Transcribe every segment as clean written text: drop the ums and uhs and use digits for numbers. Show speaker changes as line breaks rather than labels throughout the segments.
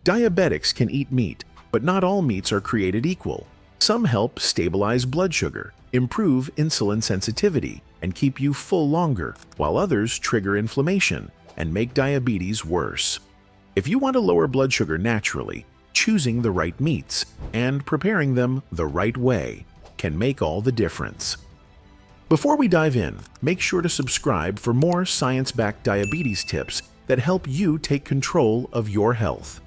Diabetics can eat meat, but not all meats are created equal. Some help stabilize blood sugar, improve insulin sensitivity, and keep you full longer, while others trigger inflammation and make diabetes worse. If you want to lower blood sugar naturally, choosing the right meats and preparing them the right way can make all the difference. Before we dive in, make sure to subscribe for more science-backed diabetes tips that help you take control of your health.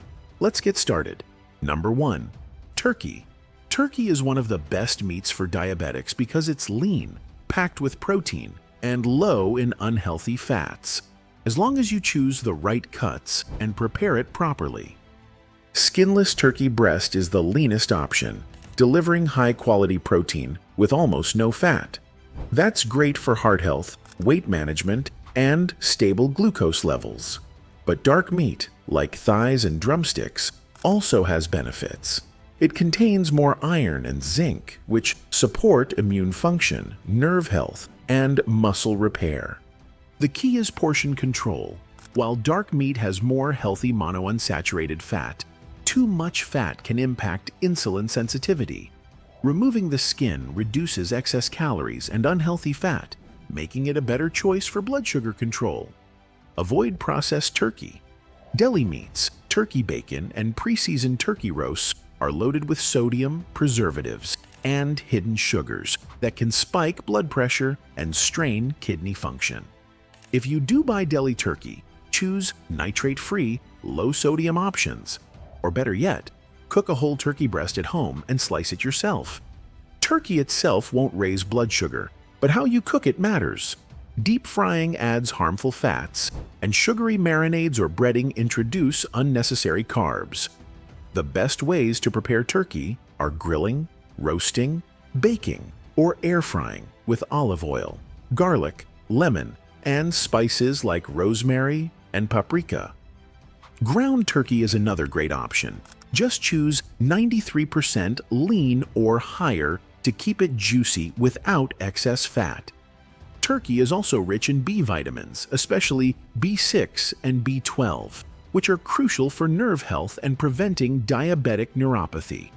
Let's get started. Number 1. Turkey. Turkey is one of the best meats for diabetics because it's lean, packed with protein, and low in unhealthy fats, as long as you choose the right cuts and prepare it properly. Skinless turkey breast is the leanest option, delivering high-quality protein with almost no fat. That's great for heart health, weight management, and stable glucose levels. But dark meat, like thighs and drumsticks, also has benefits. It contains more iron and zinc, which support immune function, nerve health, and muscle repair. The key is portion control. While dark meat has more healthy monounsaturated fat, too much fat can impact insulin sensitivity. Removing the skin reduces excess calories and unhealthy fat, making it a better choice for blood sugar control. Avoid processed turkey. Deli meats, turkey bacon, and pre-seasoned turkey roasts are loaded with sodium, preservatives, and hidden sugars that can spike blood pressure and strain kidney function. If you do buy deli turkey, choose nitrate-free, low-sodium options. Or better yet, cook a whole turkey breast at home and slice it yourself. Turkey itself won't raise blood sugar, but how you cook it matters. Deep frying adds harmful fats, and sugary marinades or breading introduce unnecessary carbs. The best ways to prepare turkey are grilling, roasting, baking, or air frying with olive oil, garlic, lemon, and spices like rosemary and paprika. Ground turkey is another great option. Just choose 93% lean or higher to keep it juicy without excess fat. Turkey is also rich in B vitamins, especially B6 and B12, which are crucial for nerve health and preventing diabetic neuropathy.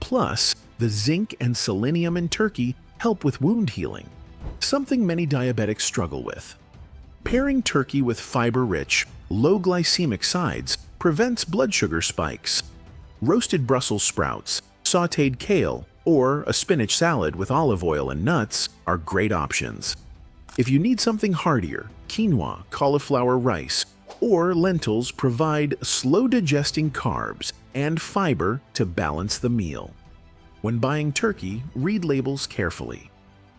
Plus, the zinc and selenium in turkey help with wound healing, something many diabetics struggle with. Pairing turkey with fiber-rich, low-glycemic sides prevents blood sugar spikes. Roasted Brussels sprouts, sautéed kale, or a spinach salad with olive oil and nuts are great options. If you need something heartier, quinoa, cauliflower rice, or lentils provide slow-digesting carbs and fiber to balance the meal. When buying turkey, read labels carefully.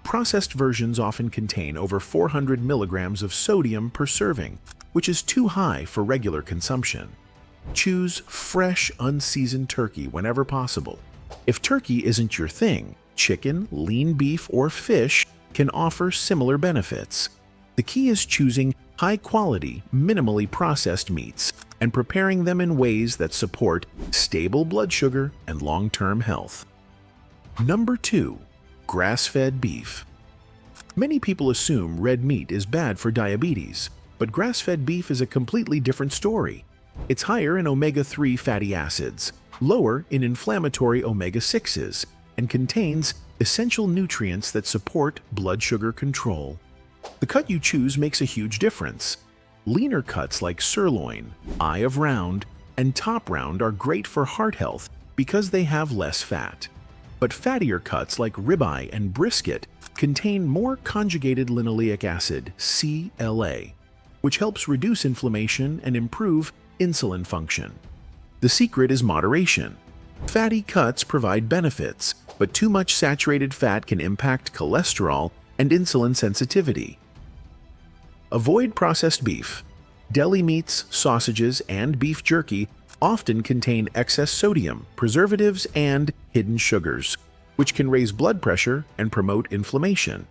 Processed versions often contain over 400 milligrams of sodium per serving, which is too high for regular consumption. Choose fresh, unseasoned turkey whenever possible. If turkey isn't your thing, chicken, lean beef, or fish can offer similar benefits. The key is choosing high-quality, minimally processed meats and preparing them in ways that support stable blood sugar and long-term health. Number 2. Grass-fed beef. Many people assume red meat is bad for diabetes, but grass-fed beef is a completely different story. It's higher in omega-3 fatty acids, lower in inflammatory omega-6s, and contains essential nutrients that support blood sugar control. The cut you choose makes a huge difference. Leaner cuts like sirloin, eye of round, and top round are great for heart health because they have less fat. But fattier cuts like ribeye and brisket contain more conjugated linoleic acid, CLA, which helps reduce inflammation and improve insulin function. The secret is moderation. Fatty cuts provide benefits, but too much saturated fat can impact cholesterol and insulin sensitivity. Avoid processed beef. Deli meats, sausages, and beef jerky often contain excess sodium, preservatives, and hidden sugars, which can raise blood pressure and promote inflammation.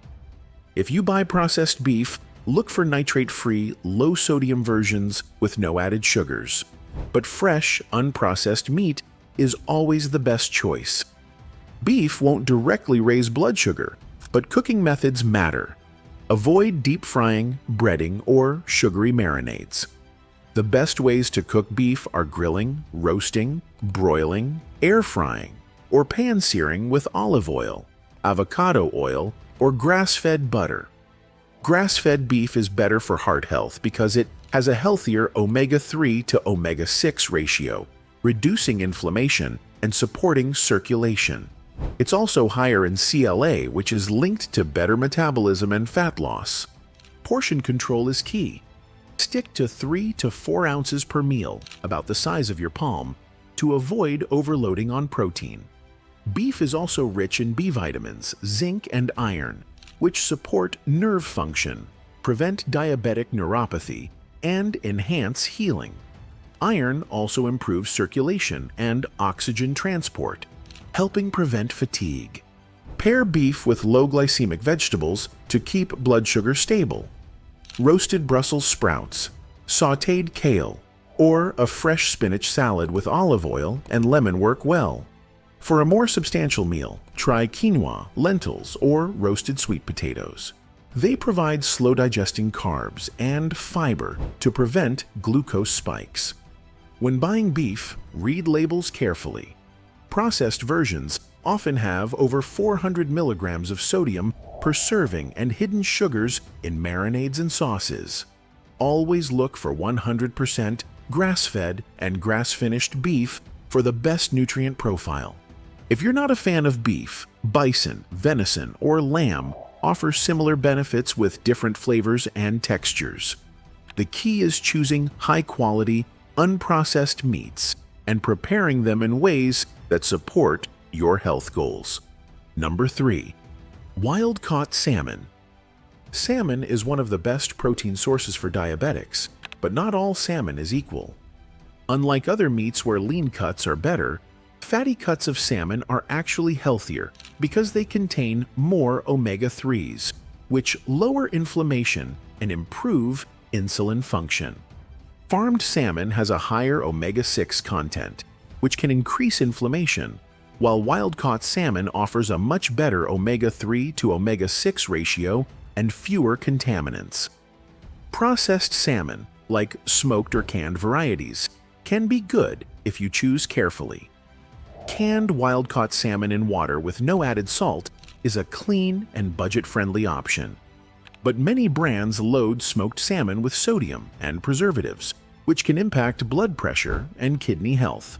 If you buy processed beef, look for nitrate-free, low-sodium versions with no added sugars. But fresh, unprocessed meat is always the best choice. Beef won't directly raise blood sugar, but cooking methods matter. Avoid deep frying, breading, or sugary marinades. The best ways to cook beef are grilling, roasting, broiling, air frying, or pan-searing with olive oil, avocado oil, or grass-fed butter. Grass-fed beef is better for heart health because it has a healthier omega-3 to omega-6 ratio, reducing inflammation and supporting circulation. It's also higher in CLA, which is linked to better metabolism and fat loss. Portion control is key. Stick to 3 to 4 ounces per meal, about the size of your palm, to avoid overloading on protein. Beef is also rich in B vitamins, zinc, and iron, which support nerve function, prevent diabetic neuropathy, and enhance healing. Iron also improves circulation and oxygen transport, helping prevent fatigue. Pair beef with low glycemic vegetables to keep blood sugar stable. Roasted Brussels sprouts, sautéed kale, or a fresh spinach salad with olive oil and lemon work well. For a more substantial meal, try quinoa, lentils, or roasted sweet potatoes. They provide slow-digesting carbs and fiber to prevent glucose spikes. When buying beef, read labels carefully. Processed versions often have over 400 milligrams of sodium per serving and hidden sugars in marinades and sauces. Always look for 100% grass-fed and grass-finished beef for the best nutrient profile. If you're not a fan of beef, bison, venison, or lamb offer similar benefits with different flavors and textures. The key is choosing high-quality, unprocessed meats and preparing them in ways that support your health goals. Number 3. Wild-caught salmon. Salmon is one of the best protein sources for diabetics, but not all salmon is equal. Unlike other meats where lean cuts are better, fatty cuts of salmon are actually healthier because they contain more omega-3s, which lower inflammation and improve insulin function. Farmed salmon has a higher omega-6 content, which can increase inflammation, while wild-caught salmon offers a much better omega-3 to omega-6 ratio and fewer contaminants. Processed salmon, like smoked or canned varieties, can be good if you choose carefully. Canned wild-caught salmon in water with no added salt is a clean and budget-friendly option. But many brands load smoked salmon with sodium and preservatives, which can impact blood pressure and kidney health.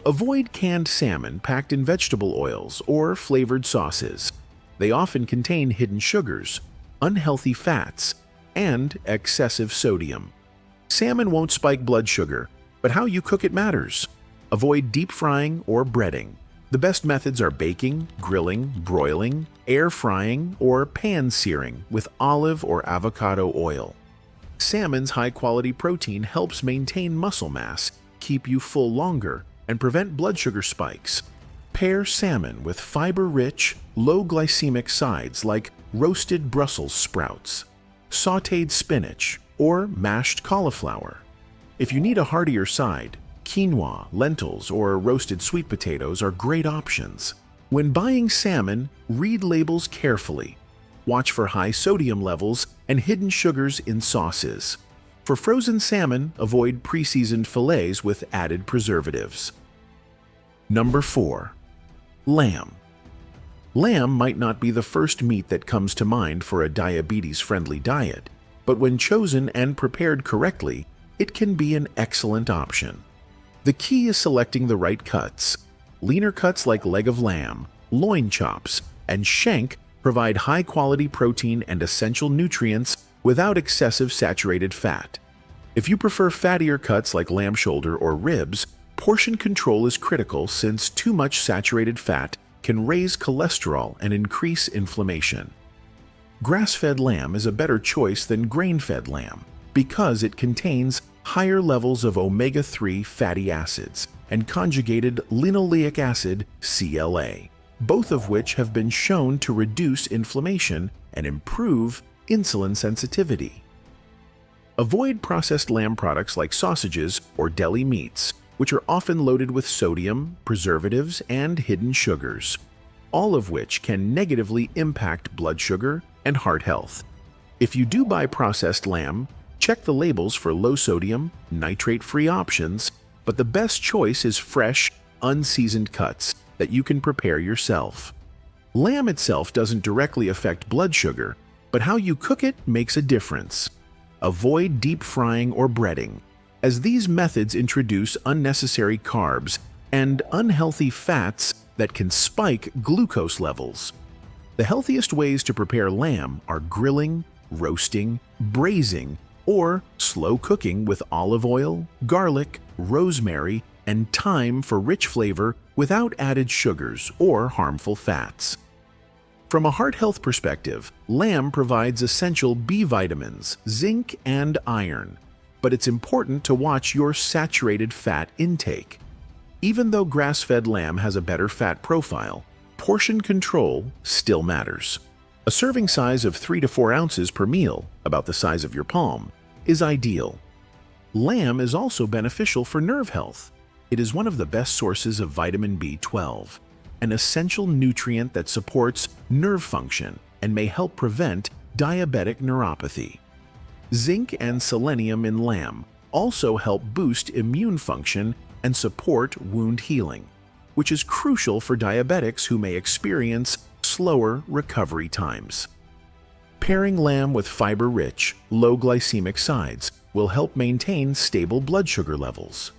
Avoid canned salmon packed in vegetable oils or flavored sauces. They often contain hidden sugars, unhealthy fats, and excessive sodium. Salmon won't spike blood sugar, but how you cook it matters. Avoid deep frying or breading. The best methods are baking, grilling, broiling, air frying, or pan searing with olive or avocado oil. Salmon's high-quality protein helps maintain muscle mass, keep you full longer, and prevent blood sugar spikes. Pair salmon with fiber-rich, low-glycemic sides like roasted Brussels sprouts, sautéed spinach, or mashed cauliflower. If you need a heartier side, quinoa, lentils, or roasted sweet potatoes are great options. When buying salmon, read labels carefully. Watch for high sodium levels and hidden sugars in sauces. For frozen salmon, avoid pre-seasoned fillets with added preservatives. Number 4. Lamb. Lamb might not be the first meat that comes to mind for a diabetes-friendly diet, but when chosen and prepared correctly, it can be an excellent option. The key is selecting the right cuts. Leaner cuts like leg of lamb, loin chops, and shank provide high-quality protein and essential nutrients without excessive saturated fat. If you prefer fattier cuts like lamb shoulder or ribs, portion control is critical since too much saturated fat can raise cholesterol and increase inflammation. Grass-fed lamb is a better choice than grain-fed lamb because it contains higher levels of omega-3 fatty acids and conjugated linoleic acid (CLA), both of which have been shown to reduce inflammation and improve insulin sensitivity. Avoid processed lamb products like sausages or deli meats, which are often loaded with sodium, preservatives, and hidden sugars, all of which can negatively impact blood sugar and heart health. If you do buy processed lamb, Check the labels for low-sodium, nitrate-free options, but the best choice is fresh, unseasoned cuts that you can prepare yourself. Lamb itself doesn't directly affect blood sugar, but how you cook it makes a difference. Avoid deep frying or breading, as these methods introduce unnecessary carbs and unhealthy fats that can spike glucose levels. The healthiest ways to prepare lamb are grilling, roasting, braising, or slow cooking with olive oil, garlic, rosemary, and thyme for rich flavor without added sugars or harmful fats. From a heart health perspective, lamb provides essential B vitamins, zinc, and iron, but it's important to watch your saturated fat intake. Even though grass-fed lamb has a better fat profile, portion control still matters. A serving size of 3 to 4 ounces per meal, about the size of your palm, is ideal. Lamb is also beneficial for nerve health. It is one of the best sources of vitamin B12, an essential nutrient that supports nerve function and may help prevent diabetic neuropathy. Zinc and selenium in lamb also help boost immune function and support wound healing, which is crucial for diabetics who may experience slower recovery times. Pairing lamb with fiber-rich, low glycemic sides will help maintain stable blood sugar levels.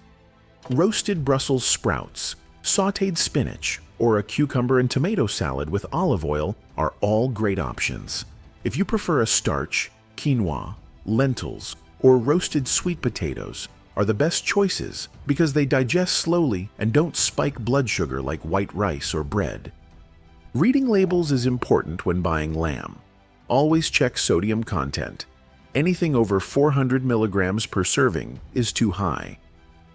Roasted Brussels sprouts, sautéed spinach, or a cucumber and tomato salad with olive oil are all great options. If you prefer a starch, quinoa, lentils, or roasted sweet potatoes are the best choices because they digest slowly and don't spike blood sugar like white rice or bread. Reading labels is important when buying lamb. Always check sodium content. Anything over 400 milligrams per serving is too high.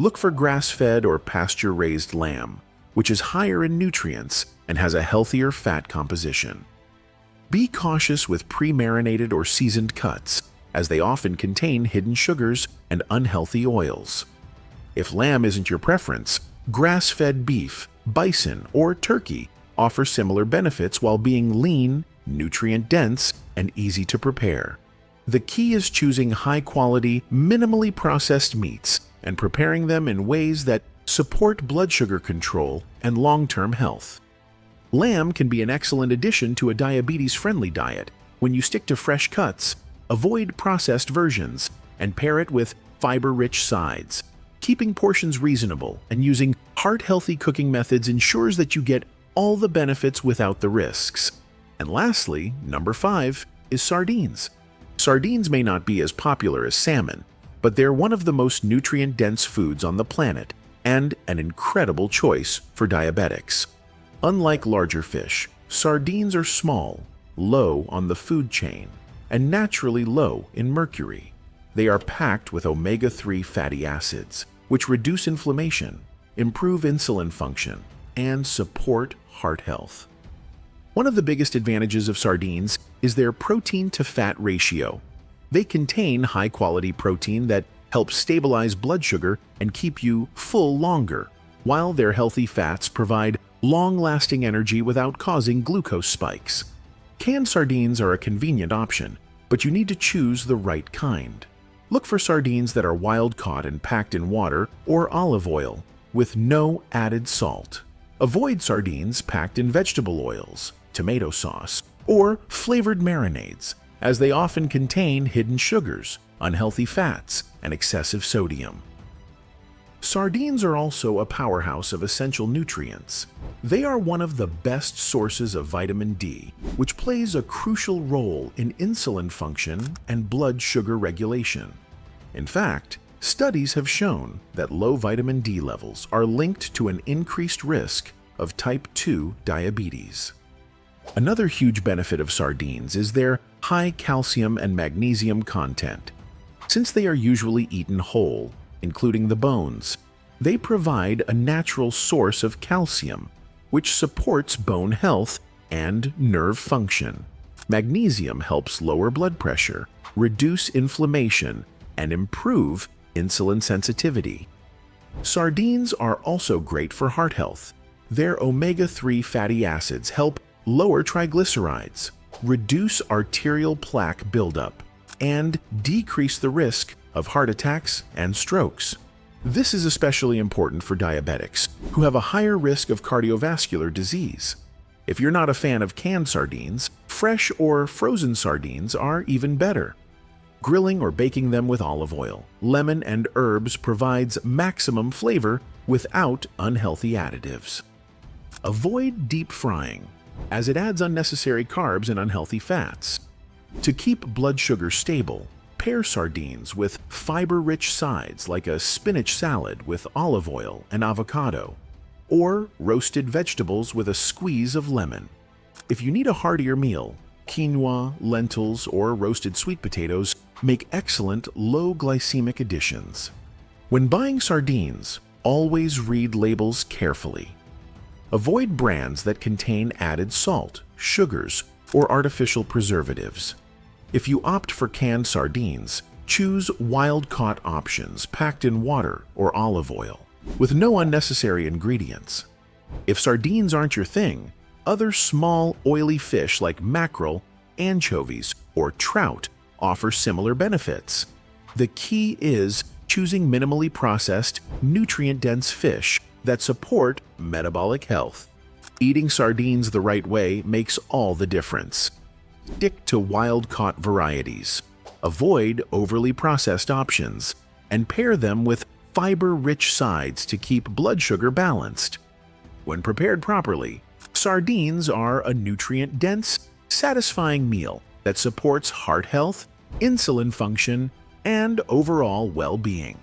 Look for grass-fed or pasture-raised lamb, which is higher in nutrients and has a healthier fat composition. Be cautious with pre-marinated or seasoned cuts, as they often contain hidden sugars and unhealthy oils. If lamb isn't your preference, grass-fed beef, bison, or turkey offer similar benefits while being lean, nutrient-dense, and easy to prepare. The key is choosing high-quality, minimally processed meats and preparing them in ways that support blood sugar control and long-term health. Lamb can be an excellent addition to a diabetes-friendly diet when you stick to fresh cuts, avoid processed versions, and pair it with fiber-rich sides. Keeping portions reasonable and using heart-healthy cooking methods ensures that you get all the benefits without the risks. And lastly, number 5 is sardines. Sardines may not be as popular as salmon, but they're one of the most nutrient-dense foods on the planet and an incredible choice for diabetics. Unlike larger fish, sardines are small, low on the food chain, and naturally low in mercury. They are packed with omega-3 fatty acids, which reduce inflammation, improve insulin function, and support heart health. One of the biggest advantages of sardines is their protein-to-fat ratio. They contain high-quality protein that helps stabilize blood sugar and keep you full longer, while their healthy fats provide long-lasting energy without causing glucose spikes. Canned sardines are a convenient option, but you need to choose the right kind. Look for sardines that are wild-caught and packed in water or olive oil, with no added salt. Avoid sardines packed in vegetable oils, tomato sauce, or flavored marinades, as they often contain hidden sugars, unhealthy fats, and excessive sodium. Sardines are also a powerhouse of essential nutrients. They are one of the best sources of vitamin D, which plays a crucial role in insulin function and blood sugar regulation. In fact, studies have shown that low vitamin D levels are linked to an increased risk of type 2 diabetes. Another huge benefit of sardines is their high calcium and magnesium content. Since they are usually eaten whole, including the bones, they provide a natural source of calcium, which supports bone health and nerve function. Magnesium helps lower blood pressure, reduce inflammation, and improve insulin sensitivity. Sardines are also great for heart health. Their omega-3 fatty acids help lower triglycerides, reduce arterial plaque buildup, and decrease the risk of heart attacks and strokes. This is especially important for diabetics who have a higher risk of cardiovascular disease. If you're not a fan of canned sardines, fresh or frozen sardines are even better. Grilling or baking them with olive oil, lemon, and herbs provides maximum flavor without unhealthy additives. Avoid deep frying, as it adds unnecessary carbs and unhealthy fats. To keep blood sugar stable, pair sardines with fiber-rich sides like a spinach salad with olive oil and avocado, or roasted vegetables with a squeeze of lemon. If you need a heartier meal, quinoa, lentils, or roasted sweet potatoes make excellent low-glycemic additions. When buying sardines, always read labels carefully. Avoid brands that contain added salt, sugars, or artificial preservatives. If you opt for canned sardines, choose wild-caught options packed in water or olive oil, with no unnecessary ingredients. If sardines aren't your thing, other small, oily fish like mackerel, anchovies, or trout offer similar benefits. The key is choosing minimally processed, nutrient-dense fish that support metabolic health. Eating sardines the right way makes all the difference. Stick to wild-caught varieties. Avoid overly processed options, and pair them with fiber-rich sides to keep blood sugar balanced. When prepared properly, sardines are a nutrient-dense, satisfying meal that supports heart health, insulin function, and overall well-being.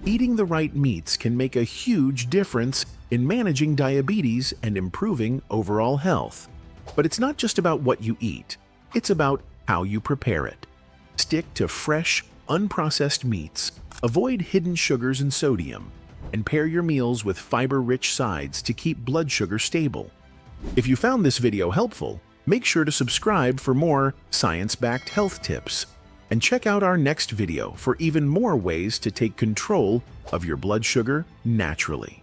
Eating the right meats can make a huge difference in managing diabetes and improving overall health. But it's not just about what you eat, it's about how you prepare it. Stick to fresh, unprocessed meats, avoid hidden sugars and sodium, and pair your meals with fiber-rich sides to keep blood sugar stable. If you found this video helpful, make sure to subscribe for more science-backed health tips. And check out our next video for even more ways to take control of your blood sugar naturally.